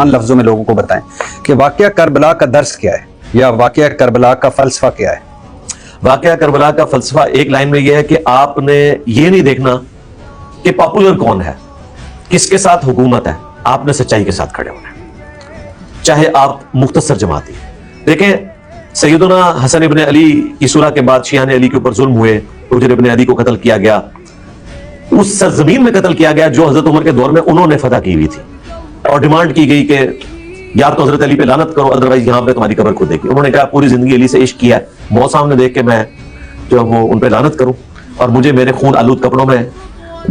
آسان لفظوں میں لوگوں کو بتائیں کہ واقعہ کربلا کا درس کیا ہے, یا واقعہ کربلا کا فلسفہ کیا ہے؟ واقعہ کربلا کا فلسفہ ایک لائن میں یہ ہے کہ آپ نے یہ نہیں دیکھنا کہ پاپولر کون ہے, کس کے ساتھ حکومت ہے, آپ نے سچائی کے ساتھ کھڑے ہونا ہے, چاہے آپ مختصر جماعتی. دیکھیں سیدنا حسن ابن علی کی صلح کے بعد شیعہ علی کے اوپر ظلم ہوئے, حجر ابن علی کو قتل کیا گیا, اس سرزمین میں قتل کیا گیا جو حضرت عمر کے دور میں انہوں نے فتح کی ہوئی تھی, اور ڈیمانڈ کی گئی کہ یا تو حضرت علی پہ لعنت کرو ادروائز یہاں پہ تمہاری قبر کھودے گی. انہوں نے کہا پوری زندگی علی سے عشق کیا ہے, موت سامنے دیکھ کے میں جو وہ ان پہ لعنت کروں اور مجھے میرے خون آلود کپڑوں میں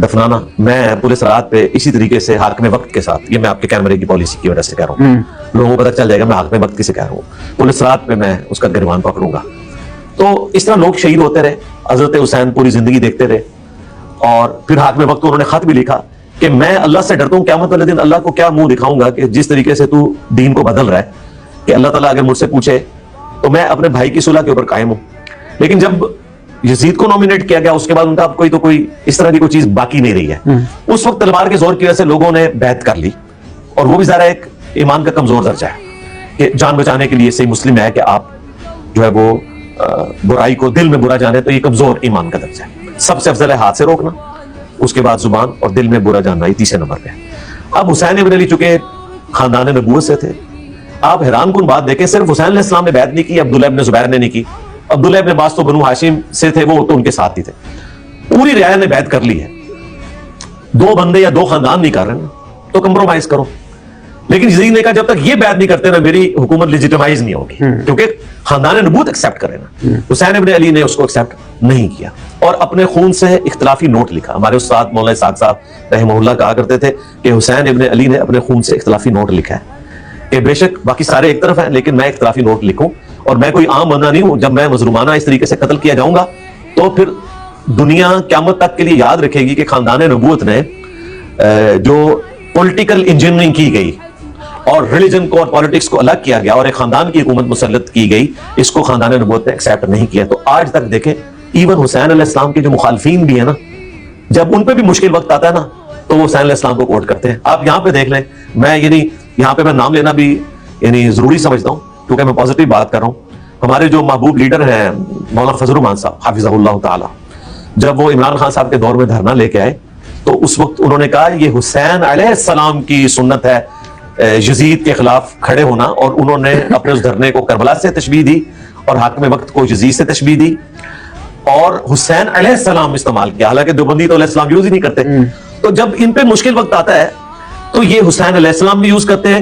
دفنانا, میں پولیس رات پہ اسی طریقے سے حاکم وقت کے ساتھ, یہ میں آپ کے کیمرے کی پالیسی کی وجہ سے کہہ رہا ہوں, لوگوں کو پتہ چل جائے گا میں حاکم وقت کسے کہہ رہا ہوں, پولیس رات پہ میں اس کا گریبان پکڑوں گا. تو اس طرح لوگ شہید ہوتے رہے. حضرت حسین پوری زندگی دیکھتے رہے, اور پھر حاکم وقت انہوں نے خط بھی لکھا کہ میں اللہ سے ڈرتا ہوں قیامت والے دن اللہ کو کیا منہ دکھاؤں گا کہ جس طریقے سے تو دین کو بدل رہا ہے, کہ اللہ تعالیٰ اگر مجھ سے پوچھے تو میں اپنے بھائی کی صلح کے اوپر قائم ہوں. لیکن جب یزید کو نومینیٹ کیا گیا اس کے بعد ان کا کوئی اس طرح کی کوئی چیز باقی نہیں رہی ہے. اس وقت تلوار کے زور کی وجہ سے لوگوں نے بیعت کر لی, اور وہ بھی ذرا ایک ایمان کا کمزور درجہ ہے کہ جان بچانے کے لیے صحیح مسلم ہے کہ آپ جو ہے وہ برائی کو دل میں برا جانے, تو یہ کمزور ایمان کا درجہ ہے. سب سے افضل ہے ہاتھ سے روکنا, اس کے بعد زبان, اور دل میں برا جاننا یہ تیسرے نمبر پہ. اب حسین ابن علی چونکہ خاندان نبوت سے تھے, آپ حیران کن بات دیکھیں, صرف حسین علیہ السلام نے بیعت نہیں کی, عبداللہ ابن زبیر نے نہیں کی. عبداللہ ابن عباس تو بنو ہاشم سے تھے, وہ تو ان کے ساتھ ہی تھے. پوری رعایا نے بیعت کر لی ہے. دو بندے یا دو خاندان نہیں کر رہے نا, تو کمپرومائز کرو. لیکن یزید نے کہا جب تک یہ بیعت نہیں کرتے نا میری حکومت لیجیٹمائز نہیں ہوگی, کیونکہ خاندان نبوت ایکسپٹ کرے نا. حسین ابن علی نے اس کو ایکسپٹ نہیں کیا, اور اپنے خون سے اختلافی نوٹ لکھا. ہمارے استاد مولانا اسحاق صاحب رحمہ اللہ کہا کرتے تھے کہ حسین ابن علی نے اپنے خون سے اختلافی نوٹ لکھا ہے کہ بے شک باقی سارے ایک طرف ہیں لیکن میں اختلافی نوٹ لکھوں, اور میں کوئی عام بندہ نہیں ہوں. جب میں مظلومانہ اس طریقے سے قتل کیا جاؤں گا تو پھر دنیا قیامت تک کے لیے یاد رکھے گی کہ خاندان نبوت نے جو پولیٹیکل انجینئرنگ کی گئی اور ریلیجن کو اور پالیٹکس کو الگ کیا گیا اور ایک خاندان کی حکومت مسلط کی گئی, اس کو خاندان نبوت نے ایکسیپٹ نہیں کیا. تو آج تک دیکھیں ایون حسین علیہ السلام کے جو مخالفین بھی ہیں نا, جب ان پہ بھی مشکل وقت آتا ہے نا تو وہ حسین علیہ السلام کو کوٹ کرتے ہیں. آپ یہاں پہ دیکھ لیں, میں یہاں پہ میں نام لینا بھی ضروری سمجھتا ہوں کیونکہ میں پازیٹیو بات کر رہا ہوں. ہمارے جو محبوب لیڈر ہیں مولانا فضل الرحمان صاحب حافظہ اللہ تعالی, جب وہ عمران خان صاحب کے دور میں دھرنا لے کے آئے تو اس وقت انہوں نے کہا یہ حسین علیہ السلام کی سنت ہے یزید کے خلاف کھڑے ہونا, اور انہوں نے اپنے اس دھرنے کو کربلا سے تشبیہ دی اور حاکم وقت کو یزید سے تشبیہ دی, اور حسین علیہ السلام استعمال کیا. حالانکہ دیوبندی تو علیہ السلام یوز ہی نہیں کرتے. تو جب ان پہ مشکل وقت آتا ہے تو یہ حسین علیہ السلام بھی یوز کرتے ہیں.